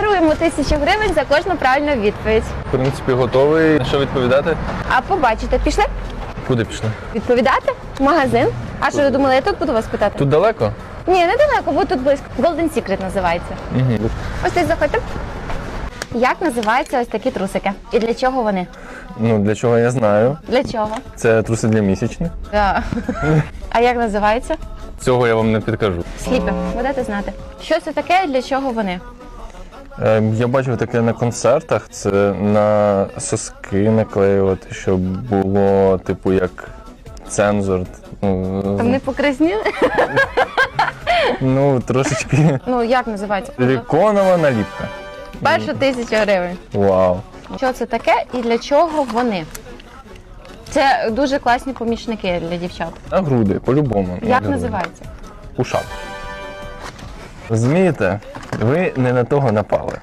Даруємо 1000 гривень за кожну правильну відповідь. В принципі, готовий. На що відповідати? А побачите, пішли Куди пішли? відповідати? В магазин. А що ви думали, я тут буду вас питати? Тут далеко? Ні, недалеко, бо тут близько. Golden Secret називається. Угу. Ось тут заходьте. Як називаються ось такі трусики? І для чого вони? Ну, для чого я знаю. Для чого? Це труси для місячних. Да. А як називається? Цього я вам не підкажу. Сліпи, будете знати. Що це таке і для чого вони? Я бачив таке на концертах, це на соски наклеювати, щоб було, типу, як цензор. Там не покрасніли? Ну, трошечки Ну, як називається? силіконова наліпка. Перша 1000 гривень. Вау. Що це таке і для чого вони? Це дуже класні помічники для дівчат. На груди, по-любому. Як називається? Ушак. Розумієте, ви не на того напали.